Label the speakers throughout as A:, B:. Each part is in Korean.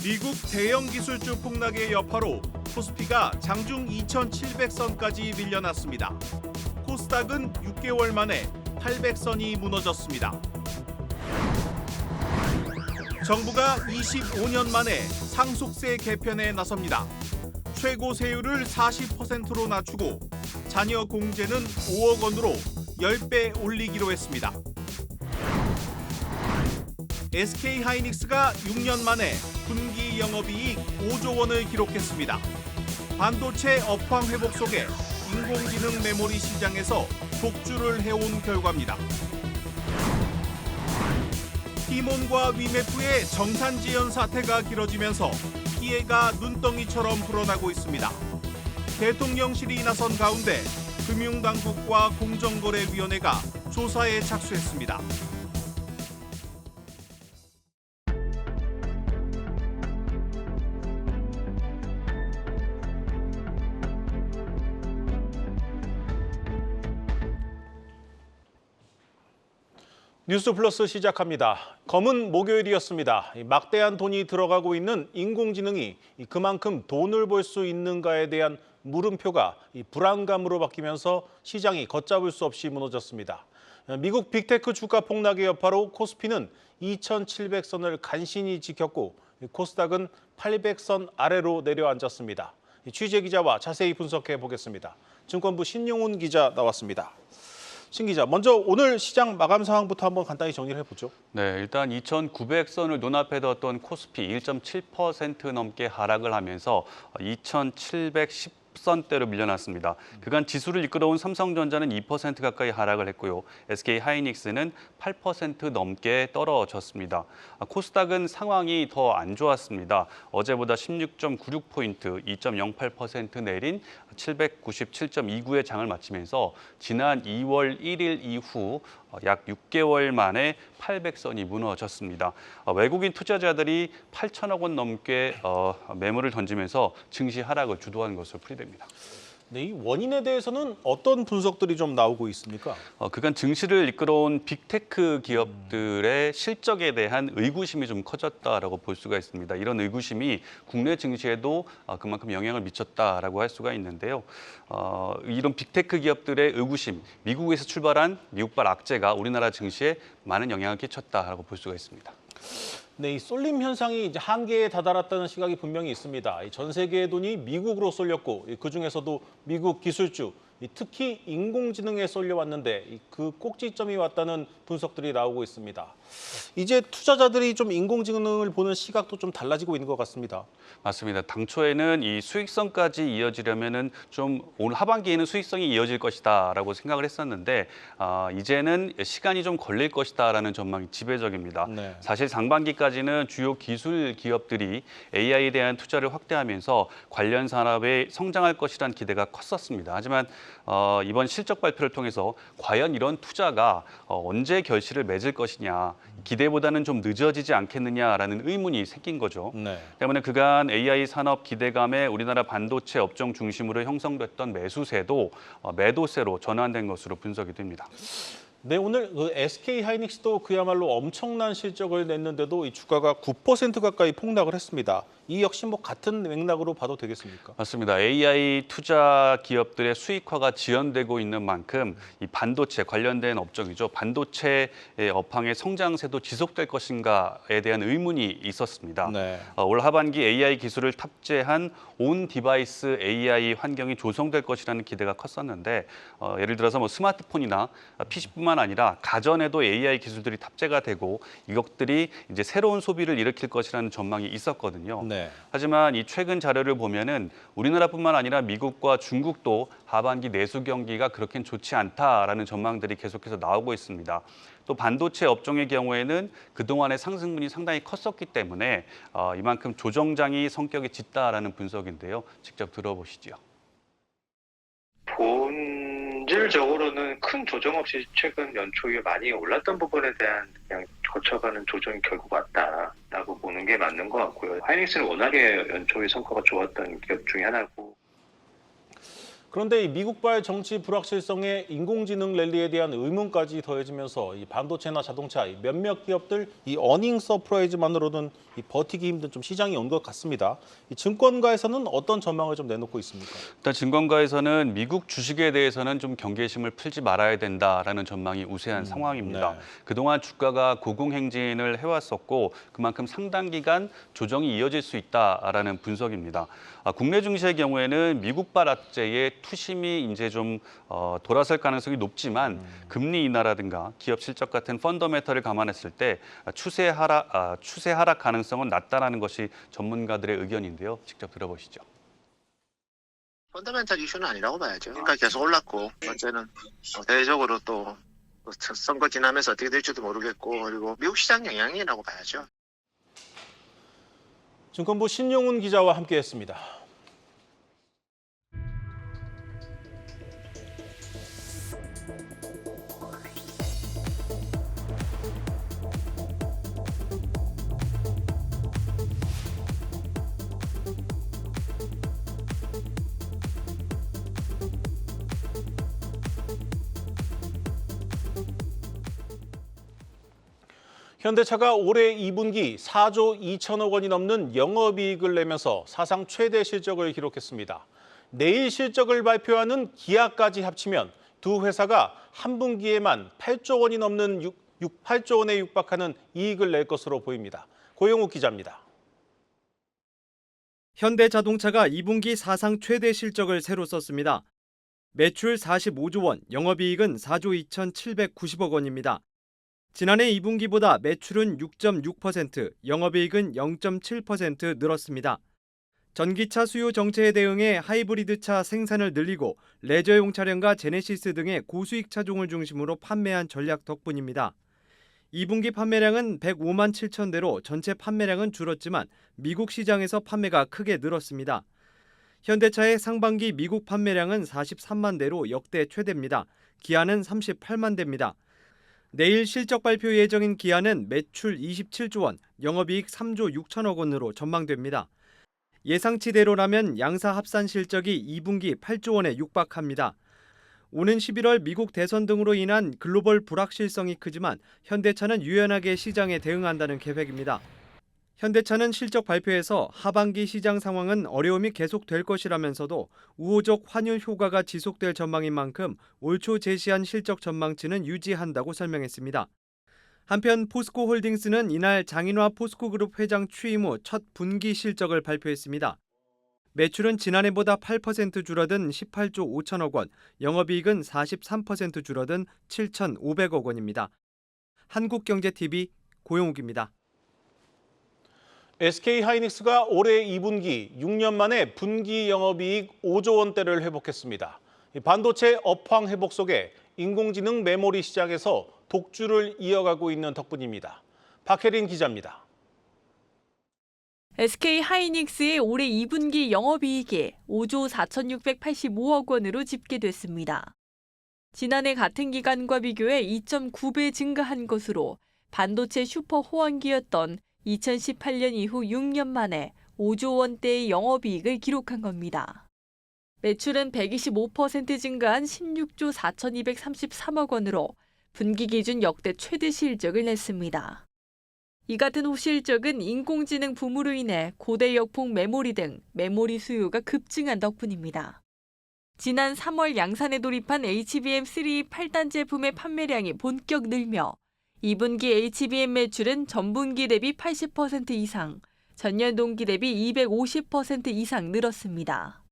A: 미국 대형 기술주 폭락의 여파로 코스피가 장중 2,700선까지 밀려났습니다. 코스닥은 6개월 만에 800선이 무너졌습니다. 정부가 25년 만에 상속세 개편에 나섭니다. 최고 세율을 40%로 낮추고 자녀 공제는 5억 원으로 10배 올리기로 했습니다. SK하이닉스가 6년 만에 분기 영업이익 5조 원을 기록했습니다. 반도체 업황 회복 속에 인공지능 메모리 시장에서 독주를 해온 결과입니다. 티몬과 위메프의 정산 지연 사태가 길어지면서 피해가 눈덩이처럼 불어나고 있습니다. 대통령실이 나선 가운데 금융당국과 공정거래위원회가 조사에 착수했습니다. 뉴스 플러스 시작합니다. 검은 목요일이었습니다. 막대한 돈이 들어가고 있는 인공지능이 그만큼 돈을 벌 수 있는가에 대한 물음표가 불안감으로 바뀌면서 시장이 걷잡을 수 없이 무너졌습니다. 미국 빅테크 주가 폭락의 여파로 코스피는 2,700선을 간신히 지켰고 코스닥은 800선 아래로 내려앉았습니다. 취재 기자와 자세히 분석해 보겠습니다. 증권부 신용훈 기자 나왔습니다. 신 기자, 먼저 오늘 시장 마감 상황부터 한번 간단히 정리를 해보죠.
B: 네, 일단 2,900선을 눈앞에 뒀던 코스피 1.7% 넘게 하락을 하면서 2,710선대로 밀려났습니다. 그간 지수를 이끌어온 삼성전자는 2% 가까이 하락을 했고요. SK하이닉스는 8% 넘게 떨어졌습니다. 코스닥은 상황이 더 안 좋았습니다. 어제보다 16.96포인트, 2.08% 내린 797.29의 장을 마치면서 지난 2월 1일 이후 약 6개월 만에 800선이 무너졌습니다. 외국인 투자자들이 8천억 원 넘게 매물을 던지면서 증시 하락을 주도한 것으로 풀이됩니다.
A: 네, 이 원인에 대해서는 어떤 분석들이 좀 나오고 있습니까?
B: 그간 증시를 이끌어온 빅테크 기업들의 실적에 대한 의구심이 좀 커졌다라고 볼 수가 있습니다. 이런 의구심이 국내 증시에도 그만큼 영향을 미쳤다라고 할 수가 있는데요. 이런 빅테크 기업들의 의구심, 미국에서 출발한 미국발 악재가 우리나라 증시에 많은 영향을 끼쳤다라고 볼 수가 있습니다.
A: 네, 이 쏠림 현상이 이제 한계에 다다랐다는 시각이 분명히 있습니다. 전 세계의 돈이 미국으로 쏠렸고 그 중에서도 미국 기술주, 특히 인공지능에 쏠려왔는데 그 꼭지점이 왔다는 분석들이 나오고 있습니다. 이제 투자자들이 좀 인공지능을 보는 시각도 좀 달라지고 있는 것 같습니다.
B: 맞습니다. 당초에는 이 수익성까지 이어지려면은 좀 올 하반기에는 수익성이 이어질 것이다라고 생각을 했었는데 이제는 시간이 좀 걸릴 것이다라는 전망이 지배적입니다.
A: 네.
B: 사실 상반기까지는 주요 기술 기업들이 AI에 대한 투자를 확대하면서 관련 산업에 성장할 것이라는 기대가 컸었습니다. 하지만 이번 실적 발표를 통해서 과연 이런 투자가 언제 결실을 맺을 것이냐, 기대보다는 좀 늦어지지 않겠느냐라는 의문이 생긴 거죠.
A: 네.
B: 때문에 그간 AI 산업 기대감에 우리나라 반도체 업종 중심으로 형성됐던 매수세도 매도세로 전환된 것으로 분석이 됩니다.
A: 네, 오늘 SK하이닉스도 그야말로 엄청난 실적을 냈는데도 이 주가가 9% 가까이 폭락을 했습니다. 이 역시 뭐 같은 맥락으로 봐도 되겠습니까?
B: 맞습니다. AI 투자 기업들의 수익화가 지연되고 있는 만큼 이 반도체 관련된 업종이죠. 반도체 업황의 성장세도 지속될 것인가에 대한 의문이 있었습니다.
A: 네.
B: 올 하반기 AI 기술을 탑재한 온 디바이스 AI 환경이 조성될 것이라는 기대가 컸었는데 예를 들어서 뭐 스마트폰이나 PC뿐만 아니라 가전에도 AI 기술들이 탑재가 되고 이것들이 이제 새로운 소비를 일으킬 것이라는 전망이 있었거든요.
A: 네.
B: 하지만 이 최근 자료를 보면은 우리나라뿐만 아니라 미국과 중국도 하반기 내수 경기가 그렇게는 좋지 않다라는 전망들이 계속해서 나오고 있습니다. 또 반도체 업종의 경우에는 그동안의 상승분이 상당히 컸었기 때문에 이만큼 조정장이 성격이 짙다라는 분석인데요. 직접 들어보시죠.
C: 본질적으로는 큰 조정 없이 최근 연초에 많이 올랐던 부분에 대한 그냥 거쳐가는 조정이 결국 왔다라고 보는 게 맞는 것 같고요. 하이닉스는 워낙에 연초에 성과가 좋았던 기업 중에 하나고
A: 그런데 이 미국발 정치 불확실성에 인공지능 랠리에 대한 의문까지 더해지면서 이 반도체나 자동차 몇몇 기업들 이 어닝 서프라이즈만으로는 이 버티기 힘든 좀 시장이 온 것 같습니다. 이 증권가에서는 어떤 전망을 좀 내놓고 있습니까?
B: 일단 증권가에서는 미국 주식에 대해서는 좀 경계심을 풀지 말아야 된다라는 전망이 우세한 상황입니다.
A: 네.
B: 그동안 주가가 고공행진을 해왔었고 그만큼 상당 기간 조정이 이어질 수 있다라는 분석입니다. 국내 증시의 경우에는 미국발 악재에 투심이 이제 좀 돌아설 가능성이 높지만 금리 인하라든가 기업 실적 같은 펀더멘털을 감안했을 때 추세 하락 가능성은 낮다라는 것이 전문가들의 의견인데요. 직접 들어보시죠.
D: 펀더멘탈 이슈는 아니라고 봐야죠. 그러니까 계속 올랐고 어제는 대외적으로 또 선거 지나면서 어떻게 될지도 모르겠고 그리고 미국 시장 영향이라고 봐야죠.
A: 증권부 신용훈 기자와 함께했습니다. 현대차가 올해 2분기 4조 2천억 원이 넘는 영업이익을 내면서 사상 최대 실적을 기록했습니다. 내일 실적을 발표하는 기아까지 합치면 두 회사가 한 분기에만 8조 원이 넘는 8조 원에 육박하는 이익을 낼 것으로 보입니다. 고영욱 기자입니다.
E: 현대자동차가 2분기 사상 최대 실적을 새로 썼습니다. 매출 45조 원, 영업이익은 4조 2,790억 원입니다. 지난해 2분기보다 매출은 6.6%, 영업이익은 0.7% 늘었습니다. 전기차 수요 정체에 대응해 하이브리드차 생산을 늘리고 레저용 차량과 제네시스 등의 고수익 차종을 중심으로 판매한 전략 덕분입니다. 2분기 판매량은 105만 7천 대로 전체 판매량은 줄었지만 미국 시장에서 판매가 크게 늘었습니다. 현대차의 상반기 미국 판매량은 43만 대로 역대 최대입니다. 기아는 38만 대입니다. 내일 실적 발표 예정인 기아는 매출 27조 원, 영업이익 3조 6천억 원으로 전망됩니다. 예상치대로라면 양사 합산 실적이 2분기 8조 원에 육박합니다. 오는 11월 미국 대선 등으로 인한 글로벌 불확실성이 크지만 현대차는 유연하게 시장에 대응한다는 계획입니다. 현대차는 실적 발표에서 하반기 시장 상황은 어려움이 계속될 것이라면서도 우호적 환율 효과가 지속될 전망인 만큼 올 초 제시한 실적 전망치는 유지한다고 설명했습니다. 한편 포스코홀딩스는 이날 장인화 포스코그룹 회장 취임 후 첫 분기 실적을 발표했습니다. 매출은 지난해보다 8% 줄어든 18조 5천억 원, 영업이익은 43% 줄어든 7,500억 원입니다. 한국경제TV 고용욱입니다.
A: SK하이닉스가 올해 2분기 6년 만에 분기 영업이익 5조 원대를 회복했습니다. 반도체 업황 회복 속에 인공지능 메모리 시장에서 독주를 이어가고 있는 덕분입니다. 박혜린 기자입니다.
F: SK하이닉스의 올해 2분기 영업이익이 5조 4,685억 원으로 집계됐습니다. 지난해 같은 기간과 비교해 2.9배 증가한 것으로 반도체 슈퍼 호황기였던 2018년 이후 6년 만에 5조 원대의 영업이익을 기록한 겁니다. 매출은 125% 증가한 16조 4,233억 원으로 분기 기준 역대 최대 실적을 냈습니다. 이 같은 호실적은 인공지능 붐으로 인해 고대 역폭 메모리 등 메모리 수요가 급증한 덕분입니다. 지난 3월 양산에 돌입한 HBM3 8단 제품의 판매량이 본격 늘며 2분기 HBM 매출은 전분기 대비 80% 이상, 전년 동기 대비 250% 이상 늘었습니다.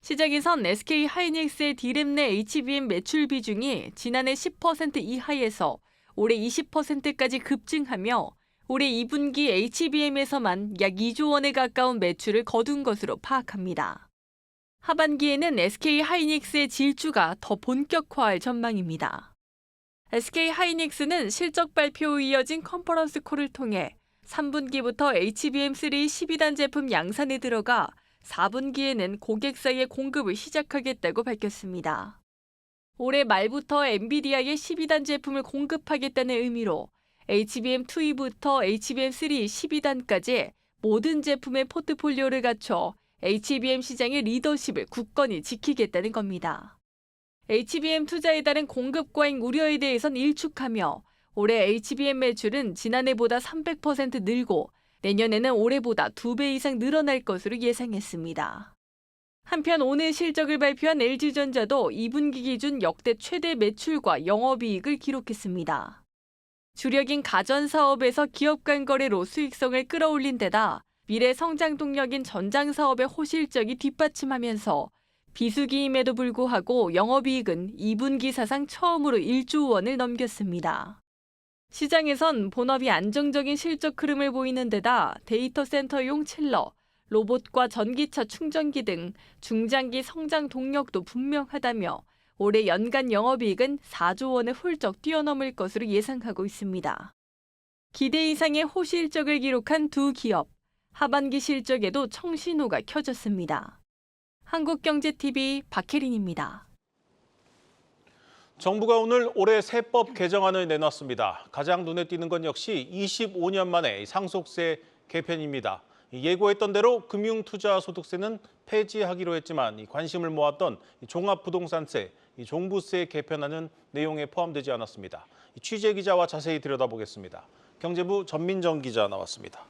F: 시장에선 SK하이닉스의 D램 내 HBM 매출 비중이 지난해 10% 이하에서 올해 20%까지 급증하며 올해 2분기 HBM에서만 약 2조 원에 가까운 매출을 거둔 것으로 파악합니다. 하반기에는 SK하이닉스의 질주가 더 본격화할 전망입니다. SK하이닉스는 실적 발표 후 이어진 컨퍼런스 콜을 통해 3분기부터 HBM3 12단 제품 양산에 들어가 4분기에는 고객사에 공급을 시작하겠다고 밝혔습니다. 올해 말부터 엔비디아의 12단 제품을 공급하겠다는 의미로 HBM2E부터 HBM3 12단까지 모든 제품의 포트폴리오를 갖춰 HBM 시장의 리더십을 굳건히 지키겠다는 겁니다. HBM 투자에 따른 공급 과잉 우려에 대해선 일축하며 올해 HBM 매출은 지난해보다 300% 늘고 내년에는 올해보다 2배 이상 늘어날 것으로 예상했습니다. 한편 오늘 실적을 발표한 LG전자도 2분기 기준 역대 최대 매출과 영업이익을 기록했습니다. 주력인 가전사업에서 기업 간 거래로 수익성을 끌어올린 데다 미래 성장 동력인 전장 사업의 호실적이 뒷받침하면서 비수기임에도 불구하고 영업이익은 2분기 사상 처음으로 1조 원을 넘겼습니다. 시장에선 본업이 안정적인 실적 흐름을 보이는 데다 데이터 센터용 칠러, 로봇과 전기차 충전기 등 중장기 성장 동력도 분명하다며 올해 연간 영업이익은 4조 원을 훌쩍 뛰어넘을 것으로 예상하고 있습니다. 기대 이상의 호실적을 기록한 두 기업, 하반기 실적에도 청신호가 켜졌습니다. 한국경제TV 박혜린입니다.
A: 정부가 오늘 올해 세법 개정안을 내놨습니다. 가장 눈에 띄는 건 역시 25년 만에 상속세 개편입니다. 예고했던 대로 금융투자소득세는 폐지하기로 했지만 관심을 모았던 종합부동산세, 종부세 개편안은 내용에 포함되지 않았습니다. 취재 기자와 자세히 들여다보겠습니다. 경제부 전민정 기자 나왔습니다.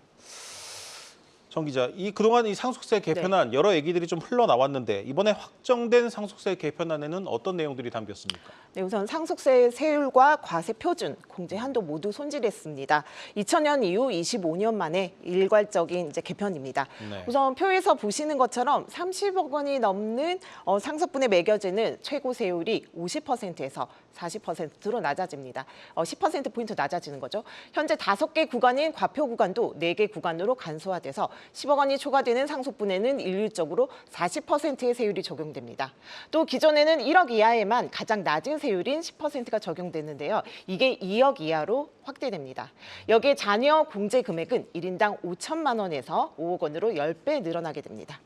A: 정 기자, 그동안 이 상속세 개편안 여러 얘기들이 좀 흘러나왔는데 이번에 확정된 상속세 개편안에는 어떤 내용들이 담겼습니까?
G: 네, 우선 상속세 세율과 과세 표준, 공제 한도 모두 손질했습니다. 2000년 이후 25년 만에 일괄적인 개편입니다.
A: 네.
G: 우선 표에서 보시는 것처럼 30억 원이 넘는 상속분에 매겨지는 최고 세율이 50%에서 40%로 낮아집니다. 10%포인트 낮아지는 거죠. 현재 5개 구간인 과표 구간도 4개 구간으로 간소화돼서 10억 원이 초과되는 상속분에는 일률적으로 40%의 세율이 적용됩니다. 또 기존에는 1억 이하에만 가장 낮은 세율인 10%가 적용됐는데요. 이게 2억 이하로 확대됩니다. 여기에 자녀 공제 금액은 1인당 5천만 원에서 5억 원으로 10배 늘어나게 됩니다.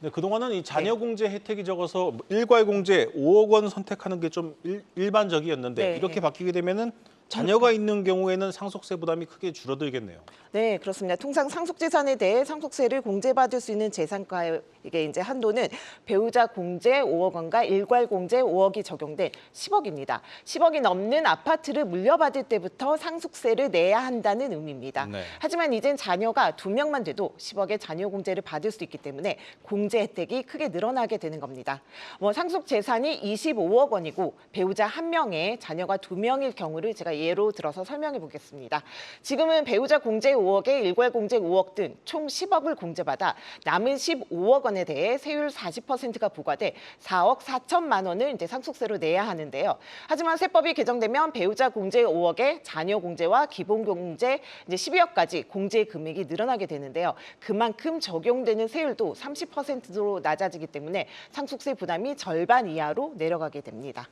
A: 네, 그동안은 이 자녀 공제 혜택이 적어서 일괄 공제 5억 원 선택하는 게 좀 일반적이었는데
G: 네.
A: 이렇게 바뀌게 되면은 자녀가 있는 경우에는 상속세 부담이 크게 줄어들겠네요.
G: 네, 그렇습니다. 통상 상속재산에 대해 상속세를 공제받을 수 있는 재산가의 한도는 배우자 공제 5억 원과 일괄 공제 5억이 적용된 10억입니다. 10억이 넘는 아파트를 물려받을 때부터 상속세를 내야 한다는 의미입니다.
A: 네.
G: 하지만 이젠 자녀가 2명만 돼도 10억의 자녀 공제를 받을 수 있기 때문에 공제 혜택이 크게 늘어나게 되는 겁니다. 상속 재산이 25억 원이고 배우자 1명에 자녀가 2명일 경우를 제가 예로 들어서 설명해 보겠습니다. 지금은 배우자 공제 5억에 일괄 공제 5억 등 총 10억을 공제받아 남은 15억 원에 대해 세율 40%가 부과돼 4억 4천만 원을 상속세로 내야 하는데요. 하지만 세법이 개정되면 배우자 공제 5억에 자녀 공제와 기본 공제 12억까지 공제 금액이 늘어나게 되는데요. 그만큼 적용되는 세율도 30%로 낮아지기 때문에 상속세 부담이 절반 이하로 내려가게 됩니다.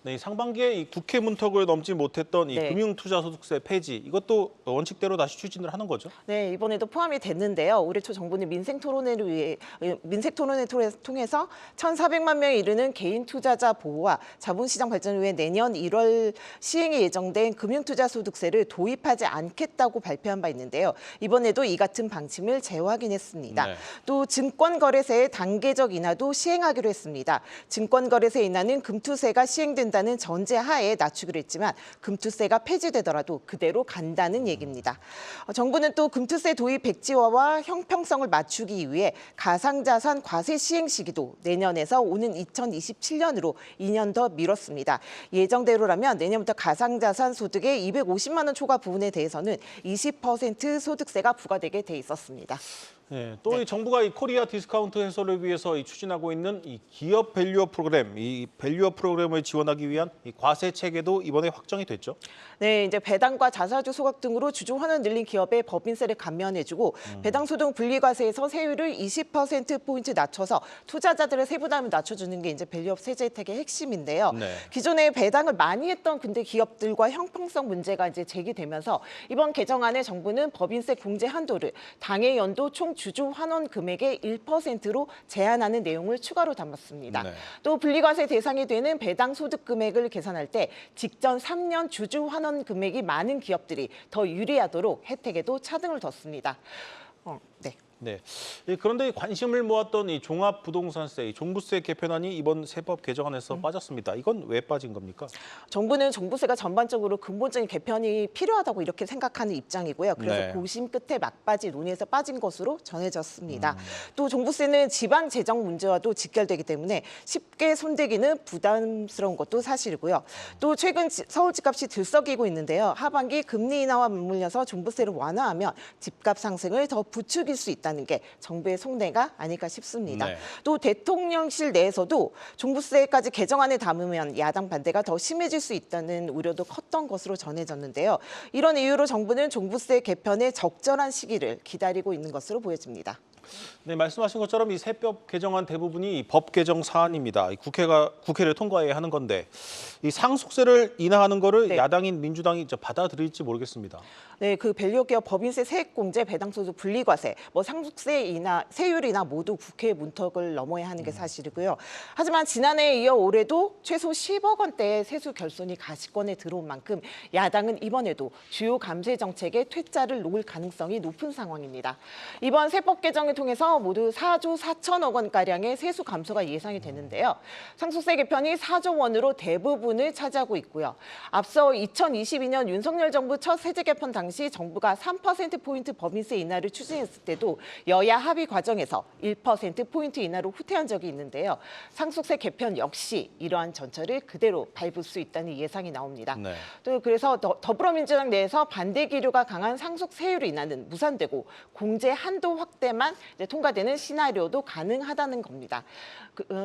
A: 네, 상반기에 이 국회 문턱을 넘지 못했던 이
G: 네.
A: 금융투자소득세 폐지, 이것도 원칙대로 다시 추진을 하는 거죠?
G: 네, 이번에도 포함이 됐는데요. 올해 초 정부는 민생 토론회를 통해서 1,400만 명에 이르는 개인 투자자 보호와 자본시장 발전을 위해 내년 1월 시행이 예정된 금융투자소득세를 도입하지 않겠다고 발표한 바 있는데요. 이번에도 이 같은 방침을 재확인했습니다.
A: 네.
G: 또 증권거래세의 단계적 인하도 시행하기로 했습니다. 증권거래세 인하는 금투세가 시행된다는 전제하에 낮추기로 했지만 금투세가 폐지되더라도 그대로 간다는 얘기입니다. 정부는 또 금투세 도입 백지화와 형평성을 맞추기 위해 가상자산 과세 시행 시기도 내년에서 오는 2027년으로 2년 더 미뤘습니다. 예정대로라면 내년부터 가상자산 소득의 250만 원 초과 부분에 대해서는 20% 소득세가 부과되게 돼 있었습니다.
A: 네, 또 이 정부가 이 코리아 디스카운트 해소를 위해서 추진하고 있는 이 기업 밸류업 프로그램, 이 밸류업 프로그램을 지원하기 위한 이 과세 체계도 이번에 확정이 됐죠?
G: 네, 이제 배당과 자사주 소각 등으로 주주 환원 늘린 기업의 법인세를 감면해주고 배당 소득 분리과세에서 세율을 20%포인트 낮춰서 투자자들의 세부담을 낮춰주는 게 이제 밸류업 세제 혜택의 핵심인데요.
A: 네.
G: 기존에 배당을 많이 했던 근데 기업들과 형평성 문제가 이제 제기되면서 이번 개정안에 정부는 법인세 공제 한도를 당해 연도 총 주주 환원 금액의 1%로 제한하는 내용을 추가로 담았습니다.
A: 네.
G: 또 분리과세 대상이 되는 배당 소득 금액을 계산할 때 직전 3년 주주 환원 금액이 많은 기업들이 더 유리하도록 혜택에도 차등을 뒀습니다. 네.
A: 네. 그런데 관심을 모았던 이 종합부동산세, 이 종부세 개편안이 이번 세법 개정안에서 빠졌습니다. 이건 왜 빠진 겁니까?
G: 정부는 종부세가 전반적으로 근본적인 개편이 필요하다고 이렇게 생각하는 입장이고요. 그래서
A: 네.
G: 고심 끝에 막바지 논의에서 빠진 것으로 전해졌습니다. 또 종부세는 지방 재정 문제와도 직결되기 때문에 쉽게 손대기는 부담스러운 것도 사실이고요. 또 최근 서울 집값이 들썩이고 있는데요. 하반기 금리 인하와 맞물려서 종부세를 완화하면 집값 상승을 더 부추길 수 있다는 게 정부의 속내가 아닐까 싶습니다.
A: 네.
G: 또 대통령실 내에서도 종부세까지 개정안에 담으면 야당 반대가 더 심해질 수 있다는 우려도 컸던 것으로 전해졌는데요. 이런 이유로 정부는 종부세 개편의 적절한 시기를 기다리고 있는 것으로 보여집니다.
A: 네, 말씀하신 것처럼 이 세법 개정안 대부분이 법 개정 사안입니다. 국회를 통과해야 하는 건데 이 상속세를 인하하는 거를
G: 네.
A: 야당인 민주당이 받아들일지 모르겠습니다.
G: 네, 그 밸류기업 법인세 세액공제, 배당소득 분리과세, 상속세 인하, 세율 인하 모두 국회 문턱을 넘어야 하는 게 사실이고요. 하지만 지난해에 이어 올해도 최소 10억 원대의 세수 결손이 가시권에 들어온 만큼 야당은 이번에도 주요 감세 정책에 퇴짜를 놓을 가능성이 높은 상황입니다. 이번 세법 개정을 통해서 모두 4조 4천억 원가량의 세수 감소가 예상이 되는데요. 상속세 개편이 4조 원으로 대부분을 차지하고 있고요. 앞서 2022년 윤석열 정부 첫 세제 개편 당시 정부가 3%포인트 법인세 인하를 추진했을 때도 여야 합의 과정에서 1%포인트 인하로 후퇴한 적이 있는데요. 상속세 개편 역시 이러한 전철을 그대로 밟을 수 있다는 예상이 나옵니다.
A: 네.
G: 또 그래서 더불어민주당 내에서 반대 기류가 강한 상속세율 인하는 무산되고 공제 한도 확대만 통과되는 시나리오도 가능하다는 겁니다.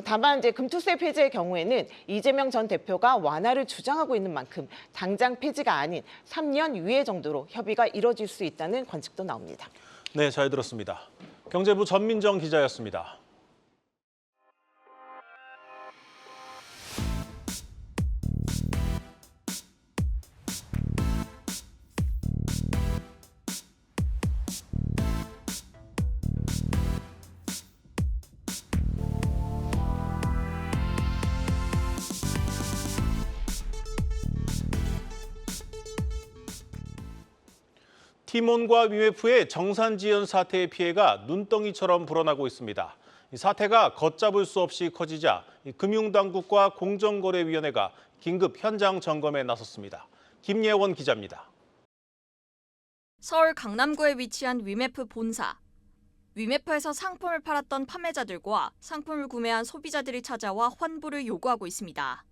G: 다만 금투세 폐지의 경우에는 이재명 전 대표가 완화를 주장하고 있는 만큼 당장 폐지가 아닌 3년 유예 정도로 협의가 이뤄질 수 있다는 관측도 나옵니다.
A: 네, 잘 들었습니다. 경제부 전민정 기자였습니다. 티몬과 위메프의 정산지연 사태의 피해가 눈덩이처럼 불어나고 있습니다. 이 사태가 걷잡을 수 없이 커지자 금융당국과 공정거래위원회가 긴급 현장 점검에 나섰습니다. 김예원 기자입니다.
H: 서울 강남구에 위치한 위메프 본사. 위메프에서 상품을 팔았던 판매자들과 상품을 구매한 소비자들이 찾아와 환불을 요구하고 있습니다.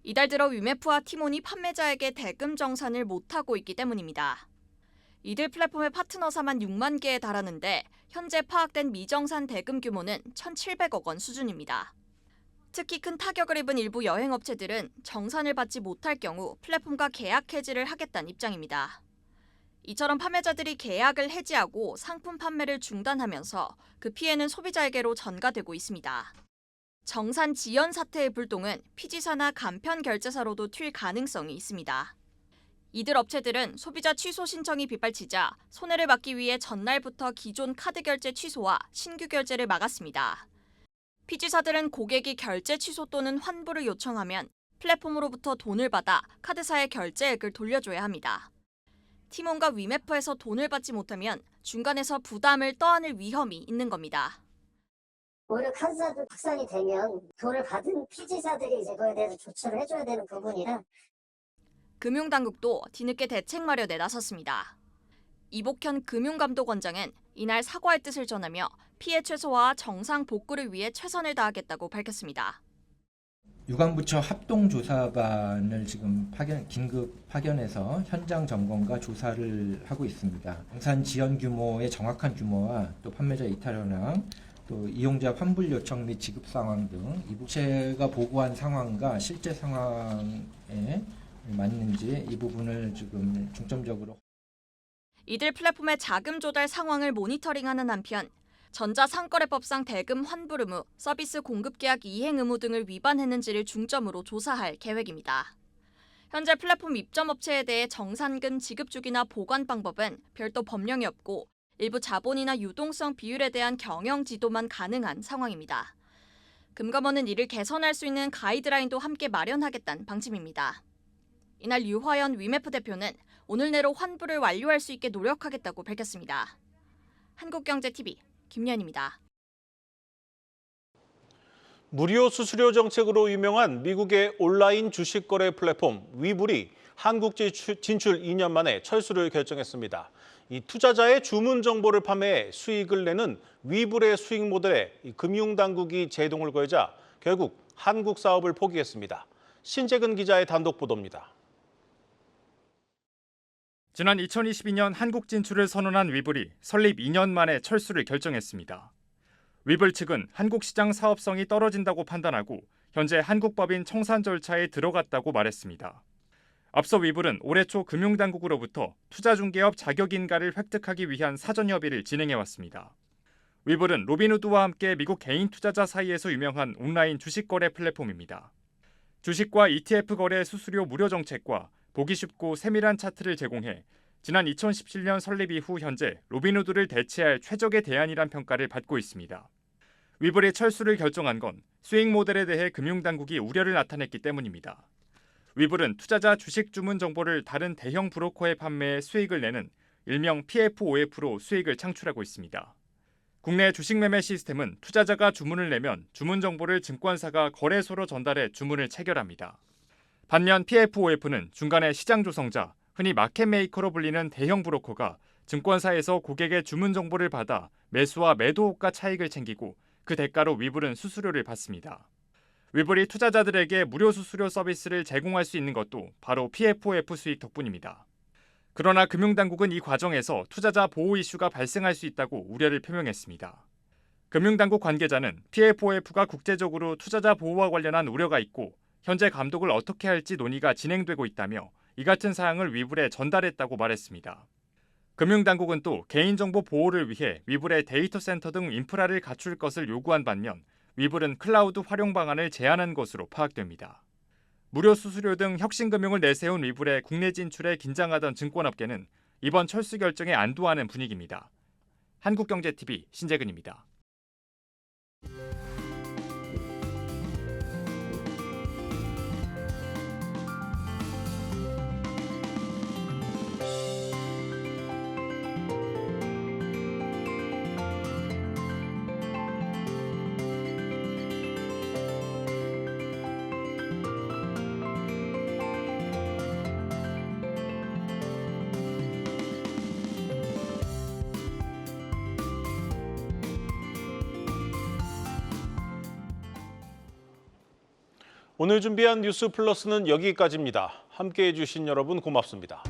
H: 이달 들어 위메프와 티몬이 판매자에게 대금 정산을 못하고 있기 때문입니다. 이들 플랫폼의 파트너사만 6만 개에 달하는데 현재 파악된 미정산 대금 규모는 1,700억 원 수준입니다. 특히 큰 타격을 입은 일부 여행업체들은 정산을 받지 못할 경우 플랫폼과 계약 해지를 하겠다는 입장입니다. 이처럼 판매자들이 계약을 해지하고 상품 판매를 중단하면서 그 피해는 소비자에게로 전가되고 있습니다. 정산 지연 사태의 불똥은 피지사나 간편 결제사로도 튈 가능성이 있습니다. 이들 업체들은 소비자 취소 신청이 빗발치자 손해를 막기 위해 전날부터 기존 카드 결제 취소와 신규 결제를 막았습니다. 피지사들은 고객이 결제 취소 또는 환불을 요청하면 플랫폼으로부터 돈을 받아 카드사의 결제액을 돌려줘야 합니다. 티몬과 위메프에서 돈을 받지 못하면 중간에서 부담을 떠안을 위험이 있는 겁니다.
I: 오히려 카드사도 확산이 되면 돈을 받은 피지사들이 이제 그거에 대해서 조처를 해줘야 되는 부분이라
H: 금융당국도 뒤늦게 대책 마련에 나섰습니다. 이복현 금융감독원장은 이날 사과의 뜻을 전하며 피해 최소화와 정상 복구를 위해 최선을 다하겠다고 밝혔습니다.
J: 유관부처 합동조사반을 지금 긴급 파견해서 현장 점검과 조사를 하고 있습니다. 정산 지연 규모의 정확한 규모와 또 판매자 이탈 현황, 또 이용자 환불 요청 및 지급 상황 등 이 부채가 보고한 상황과 실제 상황에 맞는지 이 부분을 지금 중점적으로.
H: 이들 플랫폼의 자금 조달 상황을 모니터링하는 한편 전자상거래법상 대금 환불 의무, 서비스 공급 계약 이행 의무 등을 위반했는지를 중점으로 조사할 계획입니다. 현재 플랫폼 입점업체에 대해 정산금 지급 주기나 보관 방법은 별도 법령이 없고 일부 자본이나 유동성 비율에 대한 경영 지도만 가능한 상황입니다. 금감원은 이를 개선할 수 있는 가이드라인도 함께 마련하겠다는 방침입니다. 이날 유화연 위메프 대표는 오늘 내로 환불을 완료할 수 있게 노력하겠다고 밝혔습니다. 한국경제TV 김연입니다.
A: 무료 수수료 정책으로 유명한 미국의 온라인 주식 거래 플랫폼 위불이 한국 진출 2년 만에 철수를 결정했습니다. 이 투자자의 주문 정보를 판매해 수익을 내는 위불의 수익 모델에 금융당국이 제동을 걸자 결국 한국 사업을 포기했습니다. 신재근 기자의 단독 보도입니다.
K: 지난 2022년 한국 진출을 선언한 위불이 설립 2년 만에 철수를 결정했습니다. 위불 측은 한국 시장 사업성이 떨어진다고 판단하고 현재 한국 법인 청산 절차에 들어갔다고 말했습니다. 앞서 위불은 올해 초 금융당국으로부터 투자중개업 자격인가를 획득하기 위한 사전 협의를 진행해왔습니다. 위불은 로빈후드와 함께 미국 개인 투자자 사이에서 유명한 온라인 주식 거래 플랫폼입니다. 주식과 ETF 거래 수수료 무료 정책과 보기 쉽고 세밀한 차트를 제공해 지난 2017년 설립 이후 현재 로빈후드를 대체할 최적의 대안이란 평가를 받고 있습니다. 위불이 철수를 결정한 건 수익 모델에 대해 금융당국이 우려를 나타냈기 때문입니다. 위불은 투자자 주식 주문 정보를 다른 대형 브로커에 판매해 수익을 내는 일명 PFOF로 수익을 창출하고 있습니다. 국내 주식 매매 시스템은 투자자가 주문을 내면 주문 정보를 증권사가 거래소로 전달해 주문을 체결합니다. 반면 PFOF는 중간에 시장 조성자, 흔히 마켓메이커로 불리는 대형 브로커가 증권사에서 고객의 주문 정보를 받아 매수와 매도 호가 차익을 챙기고 그 대가로 위불은 수수료를 받습니다. 위불이 투자자들에게 무료 수수료 서비스를 제공할 수 있는 것도 바로 PFOF 수익 덕분입니다. 그러나 금융당국은 이 과정에서 투자자 보호 이슈가 발생할 수 있다고 우려를 표명했습니다. 금융당국 관계자는 PFOF가 국제적으로 투자자 보호와 관련한 우려가 있고 현재 감독을 어떻게 할지 논의가 진행되고 있다며 이 같은 사항을 위불에 전달했다고 말했습니다. 금융당국은 또 개인정보 보호를 위해 위불의 데이터 센터 등 인프라를 갖출 것을 요구한 반면 위불은 클라우드 활용 방안을 제안한 것으로 파악됩니다. 무료 수수료 등 혁신금융을 내세운 위불의 국내 진출에 긴장하던 증권업계는 이번 철수 결정에 안도하는 분위기입니다. 한국경제TV 신재근입니다.
A: 오늘 준비한 뉴스 플러스는 여기까지입니다. 함께해 주신 여러분 고맙습니다.